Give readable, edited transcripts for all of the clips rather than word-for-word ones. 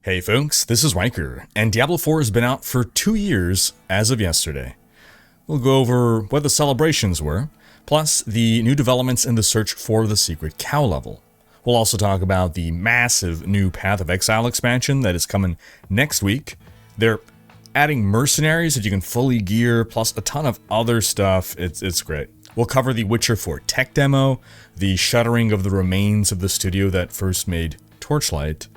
Hey folks, this is Rhykker, and Diablo 4 has been out for 2 years as of yesterday. We'll go over what the celebrations were, plus the new developments in the search for the secret cow level. We'll also talk about the massive new Path of Exile expansion that is coming next week. They're adding mercenaries that you can fully gear, plus a ton of other stuff. It's great. We'll cover the Witcher 4 tech demo, the shuttering of the remains of the studio that first made Torchlight,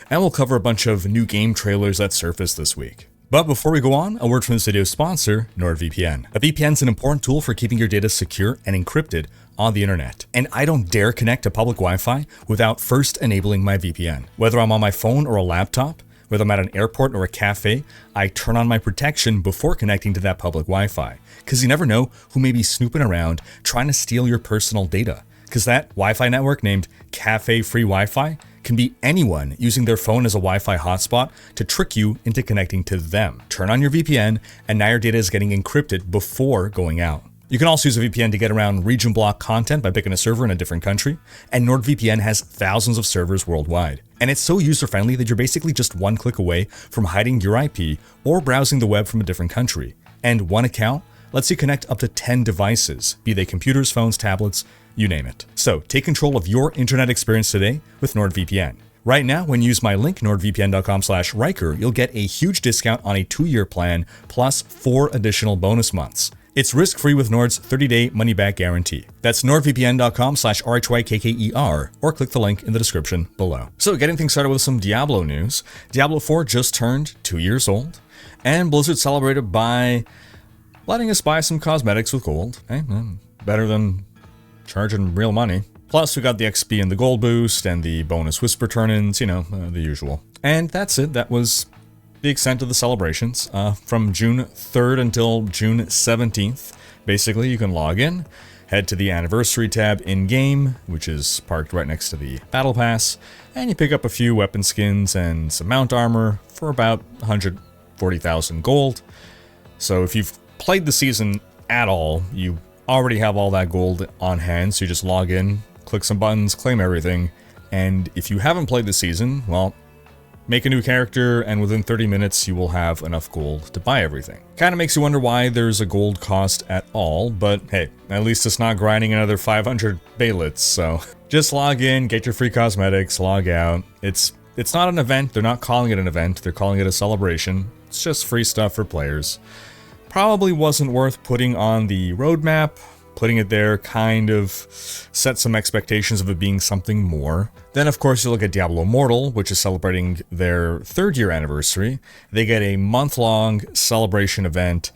and we'll cover a bunch of new game trailers that surfaced this week. But before we go on, a word from this video's sponsor, NordVPN. A VPN is an important tool for keeping your data secure and encrypted on the internet. And I don't dare connect to public Wi-Fi without first enabling my VPN. Whether I'm on my phone or a laptop, whether I'm at an airport or a cafe, I turn on my protection before connecting to that public Wi-Fi. Because you never know who may be snooping around trying to steal your personal data. Because that Wi-Fi network named Cafe Free Wi-Fi can be anyone using their phone as a Wi-Fi hotspot to trick you into connecting to them. Turn on your VPN, and now your data is getting encrypted before going out. You can also use a VPN to get around region block content by picking a server in a different country, and NordVPN has thousands of servers worldwide. And it's so user-friendly that you're basically just one click away from hiding your IP or browsing the web from a different country. And one account lets you connect up to 10 devices, be they computers, phones, tablets, you name it. So take control of your internet experience today with NordVPN. Right now, when you use my link, nordvpn.com/Rhykker, you'll get a huge discount on a 2-year plan plus 4 additional bonus months. It's risk-free with Nord's 30-day money-back guarantee. That's nordvpn.com/RHYKKER, or click the link in the description below. So getting things started with some Diablo news. Diablo 4 just turned 2 years old, and Blizzard celebrated by letting us buy some cosmetics with gold. Hey, better than charging real money. Plus, we got the XP and the gold boost and the bonus whisper turn-ins, the usual. And that's it. That was the extent of the celebrations. From June 3rd until June 17th, basically, you can log in, head to the anniversary tab in-game, which is parked right next to the battle pass, and you pick up a few weapon skins and some mount armor for about 140,000 gold. So if you've played the season at all, you already have all that gold on hand, so you just log in, click some buttons, claim everything, and if you haven't played the season, well, make a new character, and within 30 minutes you will have enough gold to buy everything. Kinda makes you wonder why there's a gold cost at all, but hey, at least it's not grinding another 500 baylets, so just log in, get your free cosmetics, log out. It's not an event, they're not calling it an event, they're calling it a celebration. It's just free stuff for players. Probably wasn't worth putting on the roadmap. Putting it there kind of set some expectations of it being something more. Then of course you look at Diablo Immortal, which is celebrating their 3rd year anniversary. They get a month-long celebration event.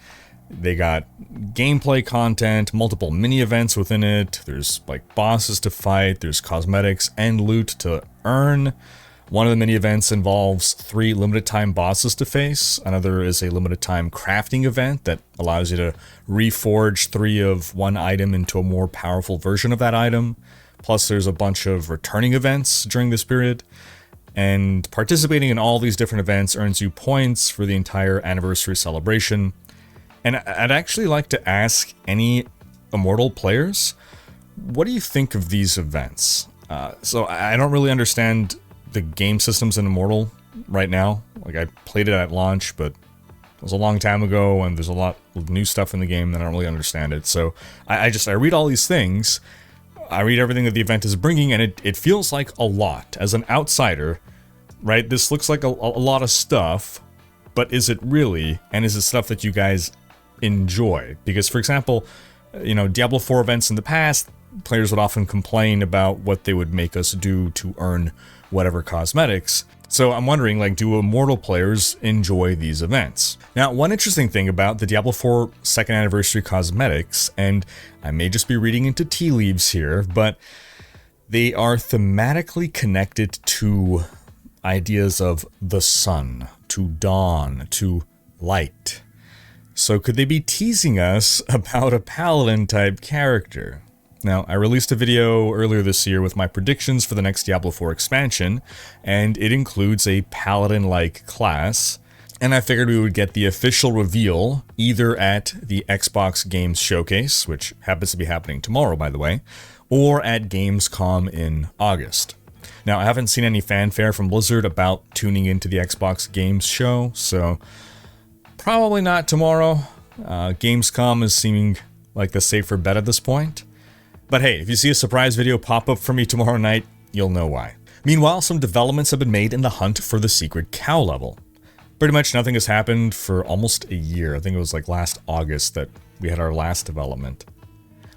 They got gameplay content, multiple mini events within it. There's like bosses to fight, there's cosmetics and loot to earn. One of the mini events involves 3 limited time bosses to face. Another is a limited time crafting event that allows you to reforge 3 of one item into a more powerful version of that item. Plus there's a bunch of returning events during this period. And participating in all these different events earns you points for the entire anniversary celebration. And I'd actually like to ask any Immortal players, what do you think of these events? So I don't really understand the game systems in Immortal right now. Like, I played it at launch, but it was a long time ago, and there's a lot of new stuff in the game that I don't really understand it. So I read all these things, I read everything that the event is bringing, and it feels like a lot. As an outsider, right, this looks like a lot of stuff, but is it really? And is it stuff that you guys enjoy? Because, for example, Diablo 4 events in the past, players would often complain about what they would make us do to earn whatever cosmetics. So I'm wondering, like, do Immortal players enjoy these events? Now, one interesting thing about the Diablo 4 2nd anniversary cosmetics, and I may just be reading into tea leaves here, but they are thematically connected to ideas of the sun, to dawn, to light. So could they be teasing us about a paladin type character? Now, I released a video earlier this year with my predictions for the next Diablo 4 expansion, and it includes a paladin-like class, and I figured we would get the official reveal either at the Xbox Games Showcase, which happens to be happening tomorrow, by the way, or at Gamescom in August. Now, I haven't seen any fanfare from Blizzard about tuning into the Xbox Games show, so probably not tomorrow. Gamescom is seeming like the safer bet at this point. But hey, if you see a surprise video pop up for me tomorrow night, you'll know why. Meanwhile, some developments have been made in the hunt for the secret cow level. Pretty much nothing has happened for almost a year. I think it was like last August that we had our last development.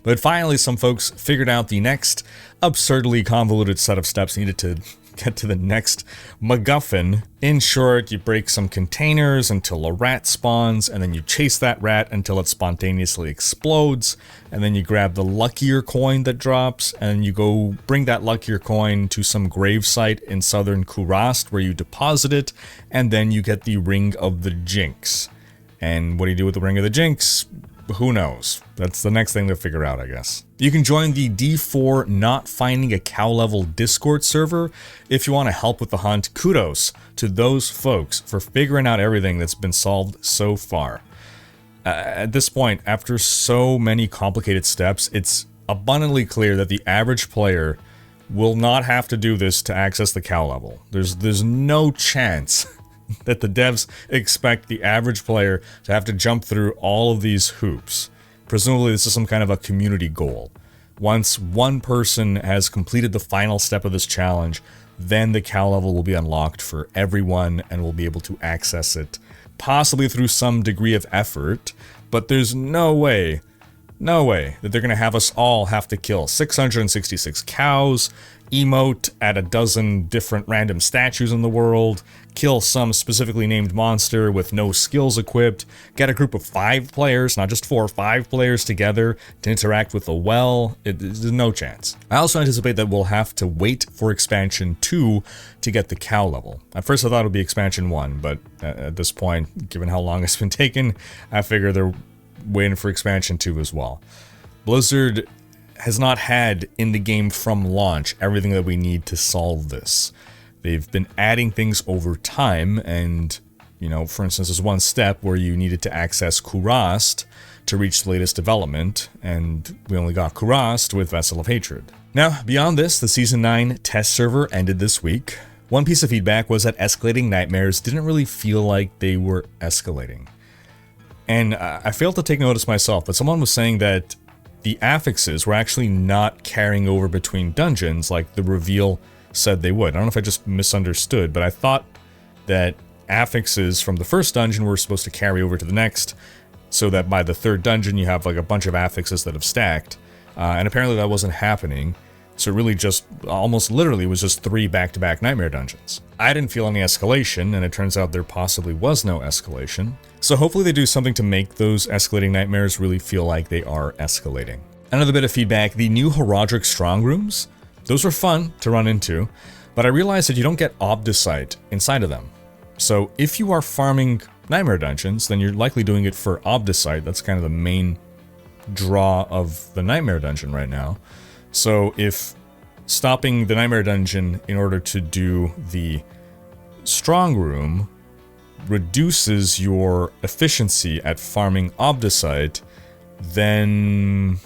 But finally, some folks figured out the next absurdly convoluted set of steps needed to get to the next MacGuffin. In short, you break some containers until a rat spawns, and then you chase that rat until it spontaneously explodes, and then you grab the luckier coin that drops, and you go bring that luckier coin to some gravesite in southern Kurast where you deposit it, and then you get the Ring of the Jinx. And what do you do with the Ring of the Jinx? Who knows? That's the next thing to figure out, I guess. You can join the D4 Not Finding a Cow Level Discord server if you want to help with the hunt. Kudos to those folks for figuring out everything that's been solved so far. At this point, after so many complicated steps, it's abundantly clear that the average player will not have to do this to access the cow level. There's no chance that the devs expect the average player to have to jump through all of these hoops. Presumably this is some kind of a community goal. Once one person has completed the final step of this challenge, then the cow level will be unlocked for everyone and will be able to access it, possibly through some degree of effort, but there's no way that they're going to have us all have to kill 666 cows, emote at a dozen different random statues in the world, kill some specifically named monster with no skills equipped, get a group of 5 players, not just 4, 5 players together to interact with a well. There's no chance. I also anticipate that we'll have to wait for expansion 2 to get the cow level. At first I thought it would be expansion 1, but at this point, given how long it's been taken, I figure they're waiting for expansion 2 as well. Blizzard has not had in the game from launch everything that we need to solve this. They've been adding things over time, and, you know, for instance, there's one step where you needed to access Kurast to reach the latest development, and we only got Kurast with Vessel of Hatred. Now, beyond this, the Season 9 test server ended this week. One piece of feedback was that escalating nightmares didn't really feel like they were escalating. And I failed to take notice myself, but someone was saying that the affixes were actually not carrying over between dungeons like the reveal said they would. I don't know if I just misunderstood, but I thought that affixes from the first dungeon were supposed to carry over to the next, so that by the third dungeon you have like a bunch of affixes that have stacked, and apparently that wasn't happening. So it really just, almost literally, was just 3 back-to-back nightmare dungeons. I didn't feel any escalation, and it turns out there possibly was no escalation. So hopefully they do something to make those escalating nightmares really feel like they are escalating. Another bit of feedback, the new Horadric strong rooms, those were fun to run into, but I realized that you don't get Obdicite inside of them. So if you are farming nightmare dungeons, then you're likely doing it for Obdicite. That's kind of the main draw of the nightmare dungeon right now. So if stopping the nightmare dungeon in order to do the strong room reduces your efficiency at farming Obdicite, then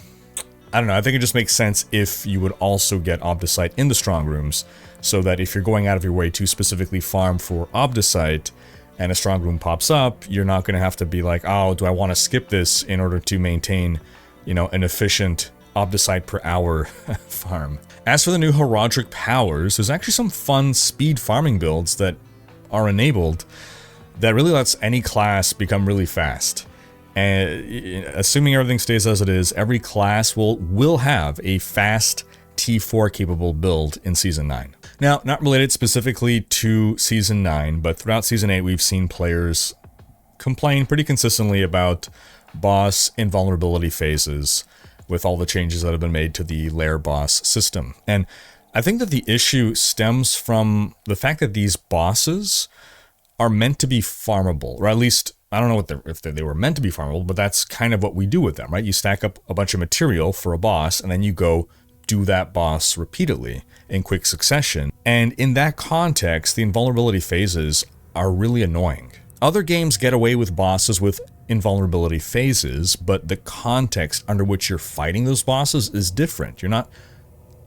I don't know, I think it just makes sense if you would also get Obdicite in the strong rooms, so that if you're going out of your way to specifically farm for Obdicite and a strong room pops up, you're not going to have to be like, oh, do I want to skip this in order to maintain, you know, an efficient Obdicite per hour farm. As for the new Horadric powers, there's actually some fun speed farming builds that are enabled that really lets any class become really fast. And assuming everything stays as it is, every class will have a fast T4 capable build in Season 9. Now, not related specifically to Season 9, but throughout Season 8 we've seen players complain pretty consistently about boss invulnerability phases with all the changes that have been made to the lair boss system. And I think that the issue stems from the fact that these bosses are meant to be farmable, or at least, I don't know if they were meant to be farmable, but that's kind of what we do with them, right? You stack up a bunch of material for a boss, and then you go do that boss repeatedly in quick succession. And in that context, the invulnerability phases are really annoying. Other games get away with bosses with invulnerability phases, but the context under which you're fighting those bosses is different. You're not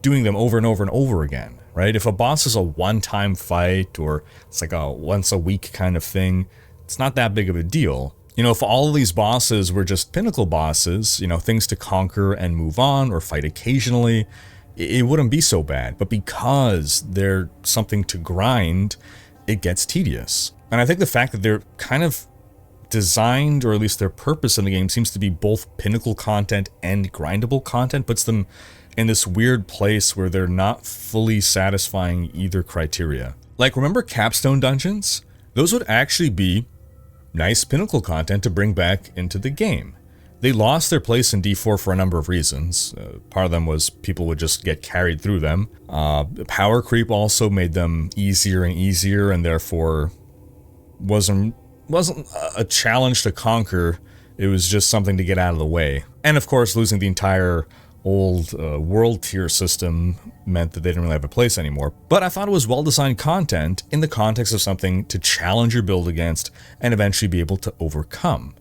doing them over and over and over again, right? If a boss is a one-time fight or it's like a once-a-week kind of thing, it's not that big of a deal. You know, if all of these bosses were just pinnacle bosses, you know, things to conquer and move on or fight occasionally, it wouldn't be so bad. But because they're something to grind, it gets tedious. And I think the fact that they're kind of designed, or at least their purpose in the game seems to be both pinnacle content and grindable content, puts them in this weird place where they're not fully satisfying either criteria. Like, remember capstone dungeons? Those would actually be nice pinnacle content to bring back into the game. They lost their place in D4 for a number of reasons. Part of them was people would just get carried through them. Power creep also made them easier and easier, and therefore wasn't a challenge to conquer. It was just something to get out of the way. And of course, losing the entire old world tier system meant that they didn't really have a place anymore. But I thought it was well-designed content in the context of something to challenge your build against and eventually be able to overcome.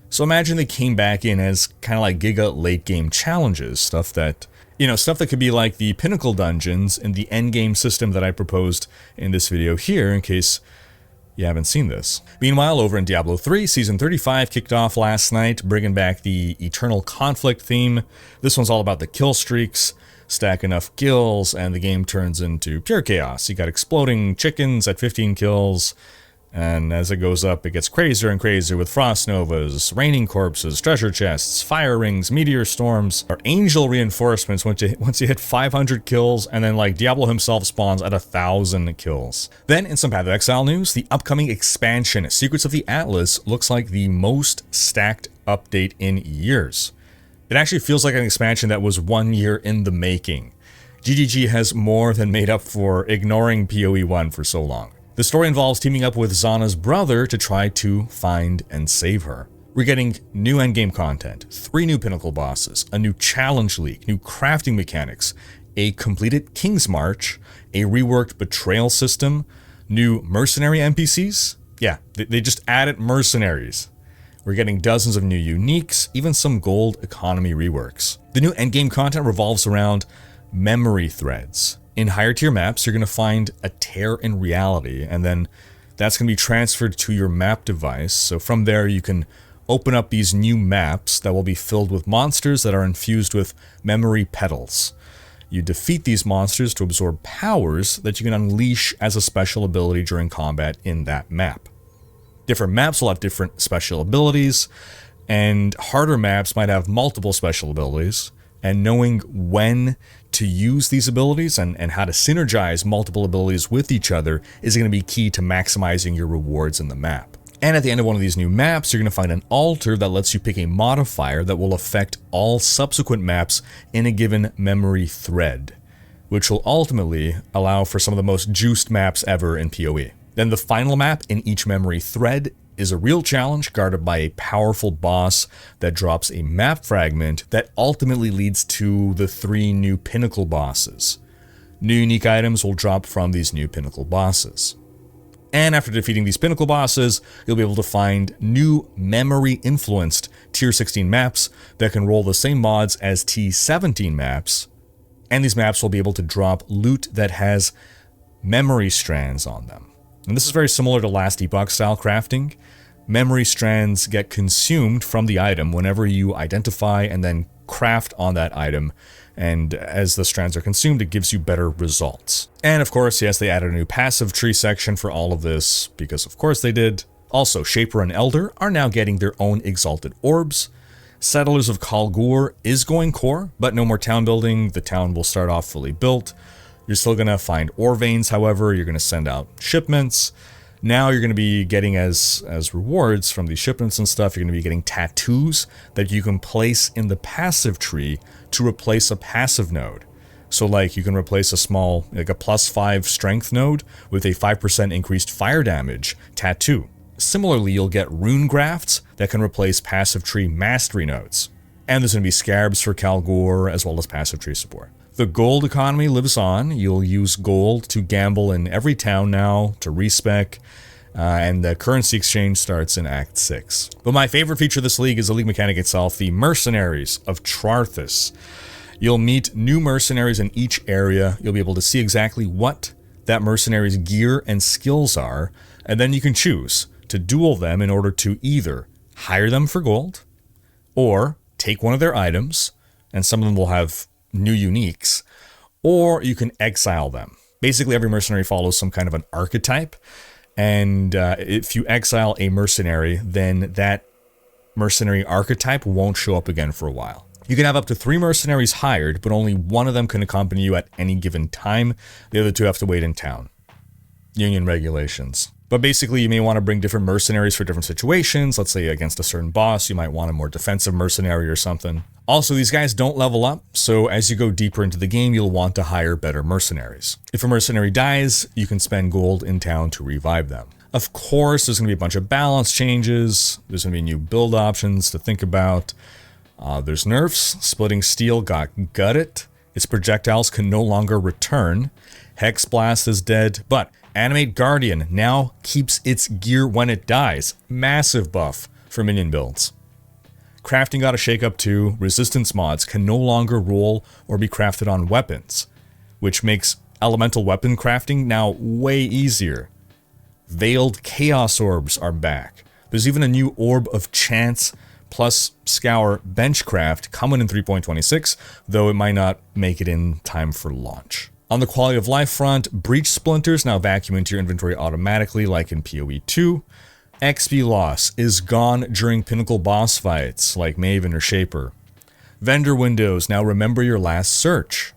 So imagine they came back in as kind of like Giga late game challenges, stuff that could be like the pinnacle dungeons in the end game system that I proposed in this video here, in case you haven't seen this. Meanwhile, over in Diablo 3, Season 35 kicked off last night, bringing back the Eternal Conflict theme. This one's all about the kill streaks. Stack enough kills, and the game turns into pure chaos. You got exploding chickens at 15 kills, and as it goes up, it gets crazier and crazier with frost novas, raining corpses, treasure chests, fire rings, meteor storms, or angel reinforcements once you hit 500 kills, and then like Diablo himself spawns at 1,000 kills. Then in some Path of Exile news, the upcoming expansion, Secrets of the Atlas, looks like the most stacked update in years. It actually feels like an expansion that was 1 year in the making. GGG has more than made up for ignoring PoE 1 for so long. The story involves teaming up with Zana's brother to try to find and save her. We're getting new endgame content, 3 new pinnacle bosses, a new challenge league, new crafting mechanics, a completed King's March, a reworked betrayal system, new mercenary NPCs. Yeah, they just added mercenaries. We're getting dozens of new uniques, even some gold economy reworks. The new endgame content revolves around memory threads. In higher tier maps, you're going to find a tear in reality, and then that's going to be transferred to your map device. So from there, you can open up these new maps that will be filled with monsters that are infused with memory petals. You defeat these monsters to absorb powers that you can unleash as a special ability during combat in that map. Different maps will have different special abilities, and harder maps might have multiple special abilities. And knowing when to use these abilities and how to synergize multiple abilities with each other is going to be key to maximizing your rewards in the map. And at the end of one of these new maps, you're going to find an altar that lets you pick a modifier that will affect all subsequent maps in a given memory thread, which will ultimately allow for some of the most juiced maps ever in PoE. Then the final map in each memory thread is a real challenge guarded by a powerful boss that drops a map fragment that ultimately leads to the 3 new pinnacle bosses. New unique items will drop from these new pinnacle bosses. And after defeating these pinnacle bosses, you'll be able to find new memory-influenced Tier 16 maps that can roll the same mods as T17 maps, and these maps will be able to drop loot that has memory strands on them. And this is very similar to Last Epoch style crafting. Memory strands get consumed from the item whenever you identify and then craft on that item, and as the strands are consumed, it gives you better results. And of course, yes, they added a new passive tree section for all of this, because of course they did. Also, Shaper and Elder are now getting their own exalted orbs. Settlers of Kalgur is going core, but no more town building. The town will start off fully built. You're still going to find ore veins, however. You're going to send out shipments. Now you're going to be getting as rewards from these shipments and stuff, you're going to be getting tattoos that you can place in the passive tree to replace a passive node. So like you can replace a small, like a +5 strength node with a 5% increased fire damage tattoo. Similarly, you'll get rune grafts that can replace passive tree mastery nodes. And there's going to be scarabs for Kalgur as well as passive tree support. The gold economy lives on. You'll use gold to gamble in every town now, to respec, and the currency exchange starts in Act 6. But my favorite feature of this league is the league mechanic itself, the Mercenaries of Charthus. You'll meet new mercenaries in each area. You'll be able to see exactly what that mercenary's gear and skills are, and then you can choose to duel them in order to either hire them for gold, or take one of their items, and some of them will have new uniques, or you can exile them. Basically, every mercenary follows some kind of an archetype, and if you exile a mercenary, then that mercenary archetype won't show up again for a while. You can have up to 3 mercenaries hired, but only one of them can accompany you at any given time. The other 2 have to wait in town. Union regulations. But basically, you may want to bring different mercenaries for different situations. Let's say against a certain boss, you might want a more defensive mercenary or something. Also, these guys don't level up, so as you go deeper into the game, you'll want to hire better mercenaries. If a mercenary dies, you can spend gold in town to revive them. Of course, there's going to be a bunch of balance changes. There's going to be new build options to think about. There's nerfs. Splitting Steel got gutted. Its projectiles can no longer return. Hex Blast is dead, but Animate Guardian now keeps its gear when it dies. Massive buff for minion builds. Crafting got a shakeup too. Resistance mods can no longer roll or be crafted on weapons, which makes elemental weapon crafting now way easier. Veiled Chaos Orbs are back. There's even a new Orb of Chance plus Scour Benchcraft coming in 3.26, though it might not make it in time for launch. On the quality of life front, Breach Splinters now vacuum into your inventory automatically like in PoE 2. XP loss is gone during pinnacle boss fights like Maven or Shaper. Vendor windows now remember your last search.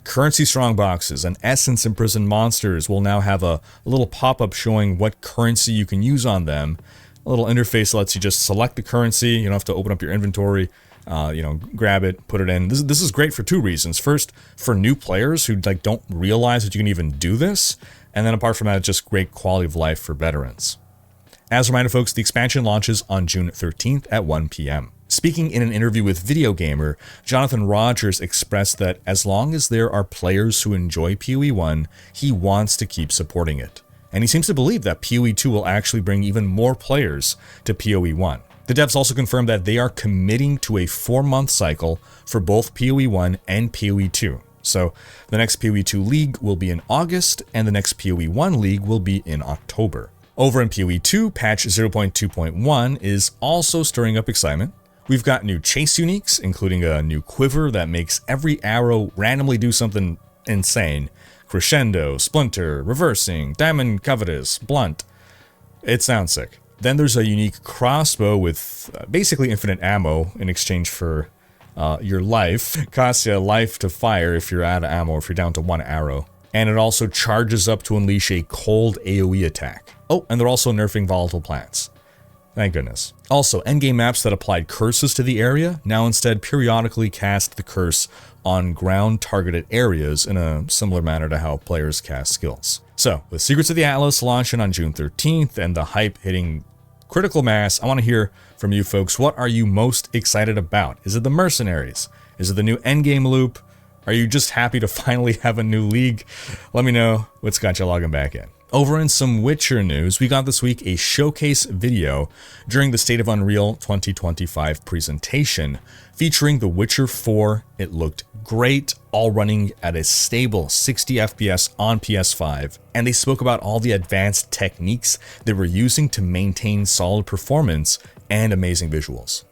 Currency strongboxes and essence imprisoned monsters will now have a little pop-up showing what currency you can use on them. A little interface lets you just select the currency. You don't have to open up your inventory. Grab it, put it in. This is great for 2 reasons. First, for new players who don't realize that you can even do this, and then apart from that, it's just great quality of life for veterans. As a reminder, folks, the expansion launches on June 13th at 1 p.m. Speaking in an interview with Video Gamer, Jonathan Rogers expressed that as long as there are players who enjoy PoE 1, he wants to keep supporting it. And he seems to believe that PoE 2 will actually bring even more players to PoE 1. The devs also confirmed that they are committing to a 4-month cycle for both PoE 1 and PoE 2. So the next PoE 2 league will be in August, and the next PoE 1 league will be in October. Over in PoE 2, patch 0.2.1 is also stirring up excitement. We've got new chase uniques, including a new quiver that makes every arrow randomly do something insane. Crescendo, Splinter, Reversing, Diamond Covetous, Blunt. It sounds sick. Then there's a unique crossbow with basically infinite ammo in exchange for your life. Costs you life to fire if you're out of ammo, if you're down to 1 arrow. And it also charges up to unleash a cold AoE attack. Oh, and they're also nerfing volatile plants. Thank goodness. Also, endgame maps that applied curses to the area now instead periodically cast the curse on ground-targeted areas in a similar manner to how players cast skills. So, with Secrets of the Atlas launching on June 13th and the hype hitting critical mass, I want to hear from you folks. What are you most excited about? Is it the mercenaries? Is it the new endgame loop? Are you just happy to finally have a new league? Let me know what's got you logging back in. Over in some Witcher news, we got this week a showcase video during the State of Unreal 2025 presentation featuring The Witcher 4. It looked great, all running at a stable 60 FPS on PS5, and they spoke about all the advanced techniques they were using to maintain solid performance and amazing visuals.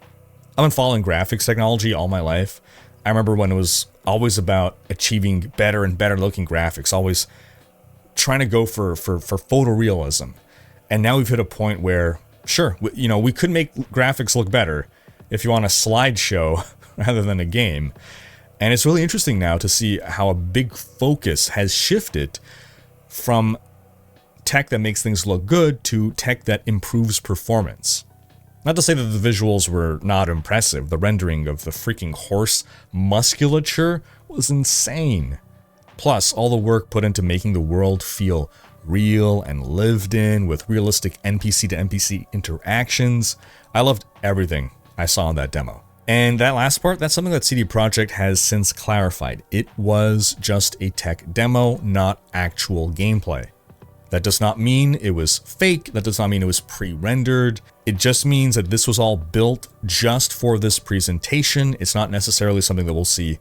I've been following graphics technology all my life. I remember when it was always about achieving better and better looking graphics, always trying to go for photorealism. And now we've hit a point where, sure, we could make graphics look better if you want a slideshow rather than a game. And it's really interesting now to see how a big focus has shifted from tech that makes things look good to tech that improves performance. Not to say that the visuals were not impressive. The rendering of the freaking horse musculature was insane. Plus, all the work put into making the world feel real and lived in with realistic NPC to NPC interactions. I loved everything I saw in that demo. And that last part, that's something that CD Projekt has since clarified. It was just a tech demo, not actual gameplay. That does not mean it was fake. That does not mean it was pre-rendered. It just means that this was all built just for this presentation. It's not necessarily something that we'll see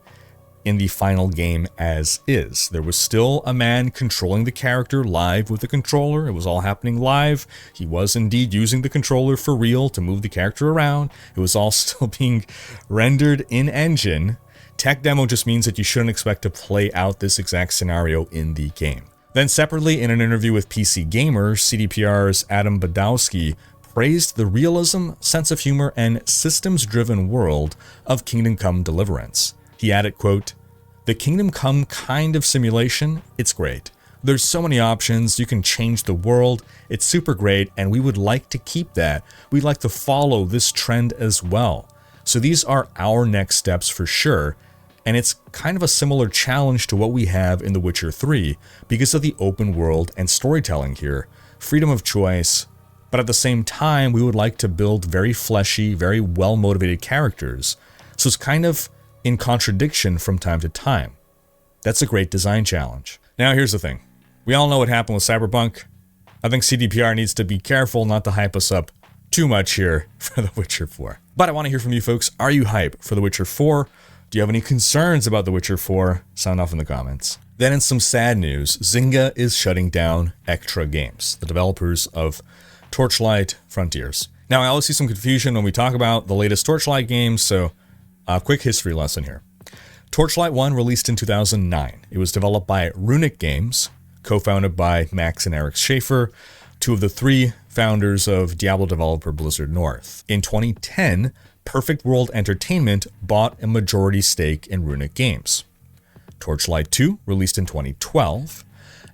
in the final game as is. There was still a man controlling the character live with the controller. It was all happening live. He was indeed using the controller for real to move the character around. It was all still being rendered in engine. Tech demo just means that you shouldn't expect to play out this exact scenario in the game. Then separately, in an interview with PC Gamer, CDPR's Adam Badowski praised the realism, sense of humor, and systems-driven world of Kingdom Come Deliverance. He added, quote, "The Kingdom Come kind of simulation, it's great. There's so many options, you can change the world, it's super great, and we would like to keep that. We'd like to follow this trend as well. So these are our next steps for sure, and it's kind of a similar challenge to what we have in The Witcher 3 because of the open world and storytelling here, freedom of choice, but at the same time, we would like to build very fleshy, very well-motivated characters. So it's kind of in contradiction from time to time. That's a great design challenge." Now here's the thing. We all know what happened with Cyberpunk. I think CDPR needs to be careful not to hype us up too much here for The Witcher 4. But I want to hear from you folks. Are you hyped for The Witcher 4? Do you have any concerns about The Witcher 4? Sound off in the comments. Then in some sad news, Zynga is shutting down Ectra Games, the developers of Torchlight Frontiers. Now, I always see some confusion when we talk about the latest Torchlight games, so a quick history lesson here. Torchlight 1 released in 2009. It was developed by Rhykker Games, co-founded by Max and Eric Schaefer, two of the three founders of Diablo developer Blizzard North. In 2010, Perfect World Entertainment bought a majority stake in Rhykker Games. Torchlight 2 released in 2012,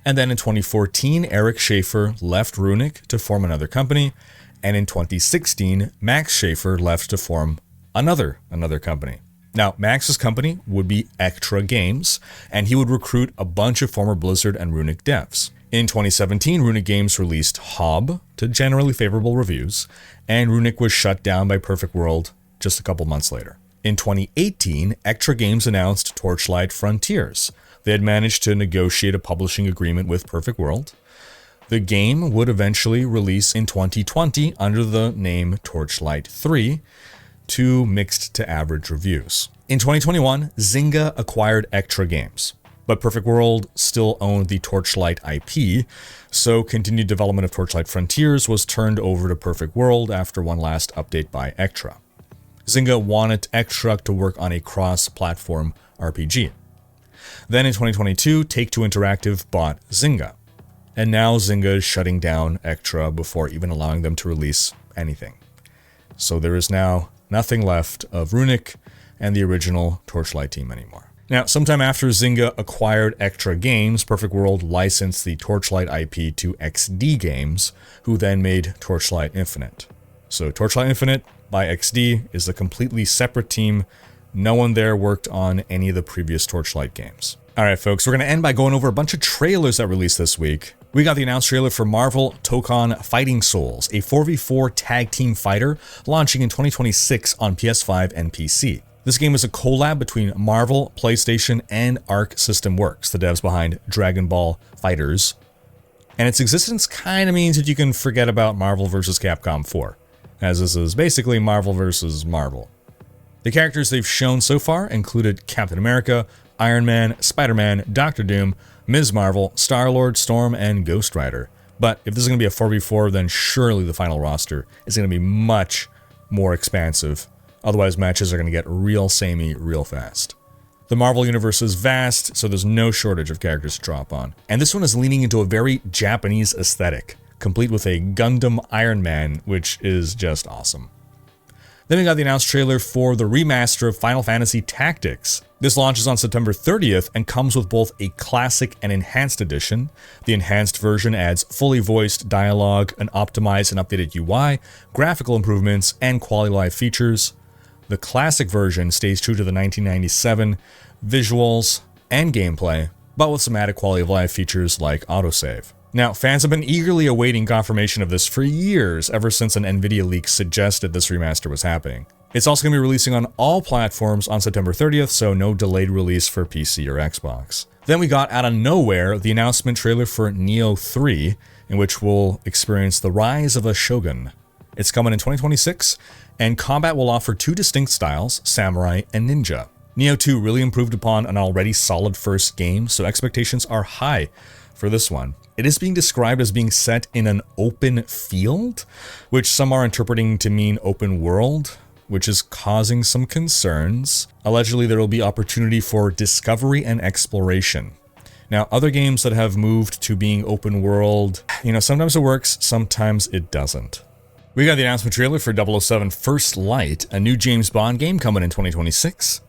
and then in 2014, Eric Schaefer left Rhykker to form another company, and in 2016, Max Schaefer left to form another company. Now, Max's company would be Ectra Games, and he would recruit a bunch of former Blizzard and Rhykker devs. In 2017, Rhykker Games released Hob to generally favorable reviews, and Rhykker was shut down by Perfect World just a couple months later. In 2018, Ectra Games announced Torchlight Frontiers. They had managed to negotiate a publishing agreement with Perfect World. The game would eventually release in 2020 under the name Torchlight 3 to mixed to average reviews. In 2021, Zynga acquired Ectra Games, but Perfect World still owned the Torchlight IP, so continued development of Torchlight Frontiers was turned over to Perfect World after one last update by Ectra. Zynga wanted Ectra to work on a cross-platform RPG. Then in 2022, Take-Two Interactive bought Zynga, and now Zynga is shutting down Ectra before even allowing them to release anything. So there is now nothing left of Rhykker and the original Torchlight team anymore. Now, sometime after Zynga acquired Ectra Games, Perfect World licensed the Torchlight IP to XD Games, who then made Torchlight Infinite. So Torchlight Infinite by XD is a completely separate team. No one there worked on any of the previous Torchlight games. All right, folks, we're going to end by going over a bunch of trailers that released this week. We got the announced trailer for Marvel Tokon Fighting Souls, a 4v4 tag team fighter launching in 2026 on PS5 and PC. This game is a collab between Marvel, PlayStation, and Arc System Works, the devs behind Dragon Ball FighterZ. And its existence kind of means that you can forget about Marvel vs. Capcom 4, as this is basically Marvel vs. Marvel. The characters they've shown so far included Captain America, Iron Man, Spider-Man, Doctor Doom, Ms. Marvel, Star-Lord, Storm, and Ghost Rider. But if this is going to be a 4v4, then surely the final roster is going to be much more expansive. Otherwise, matches are going to get real samey real fast. The Marvel universe is vast, so there's no shortage of characters to draw upon. And this one is leaning into a very Japanese aesthetic, complete with a Gundam Iron Man, which is just awesome. Then we got the announced trailer for the remaster of Final Fantasy Tactics. This launches on September 30th and comes with both a classic and enhanced edition. The enhanced version adds fully voiced dialogue, an optimized and updated UI, graphical improvements, and quality of life features. The classic version stays true to the 1997 visuals and gameplay, but with some added quality of life features like autosave. Now, fans have been eagerly awaiting confirmation of this for years, ever since an Nvidia leak suggested this remaster was happening. It's also going to be releasing on all platforms on September 30th, so no delayed release for PC or Xbox. Then we got out of nowhere the announcement trailer for Neo 3, in which we'll experience the rise of a shogun. It's coming in 2026, and combat will offer two distinct styles, samurai and ninja. Neo 2 really improved upon an already solid first game, so expectations are high for this one. It is being described as being set in an open field, which some are interpreting to mean open world, which is causing some concerns. Allegedly, there will be opportunity for discovery and exploration. Now, other games that have moved to being open world, sometimes it works, sometimes it doesn't. We got the announcement trailer for 007 First Light, a new James Bond game coming in 2026.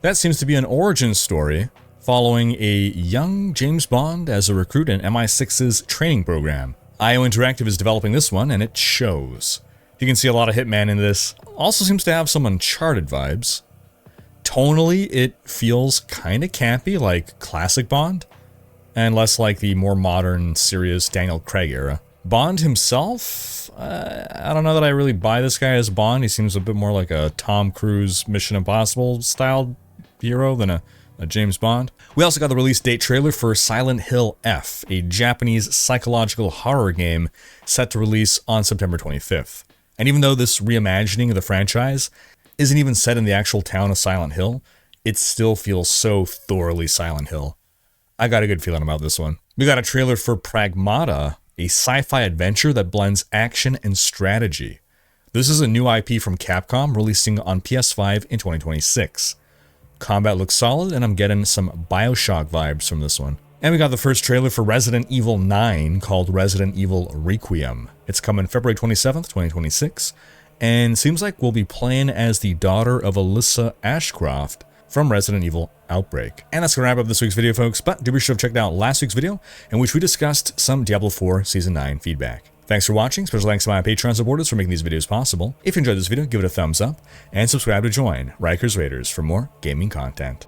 That seems to be an origin story following a young James Bond as a recruit in MI6's training program. IO Interactive is developing this one, and it shows. You can see a lot of Hitman in this. Also seems to have some Uncharted vibes. Tonally, it feels kind of campy, like classic Bond, and less like the more modern, serious Daniel Craig era. Bond himself, I don't know that I really buy this guy as Bond. He seems a bit more like a Tom Cruise Mission Impossible style hero than a James Bond. We also got the release date trailer for Silent Hill F, a Japanese psychological horror game set to release on September 25th. And even though this reimagining of the franchise isn't even set in the actual town of Silent Hill, it still feels so thoroughly Silent Hill. I got a good feeling about this one. We got a trailer for Pragmata, a sci-fi adventure that blends action and strategy. This is a new IP from Capcom releasing on PS5 in 2026. Combat looks solid, and I'm getting some BioShock vibes from this one. And we got the first trailer for Resident Evil 9 called Resident Evil Requiem. It's coming February 27th, 2026, and seems like we'll be playing as the daughter of Alyssa Ashcroft from Resident Evil Outbreak. And that's going to wrap up this week's video, folks, but do be sure to check out last week's video in which we discussed some Diablo 4 Season 9 feedback. Thanks for watching. Special thanks to my Patreon supporters for making these videos possible. If you enjoyed this video, give it a thumbs up, and subscribe to join Rhykker's Raiders for more gaming content.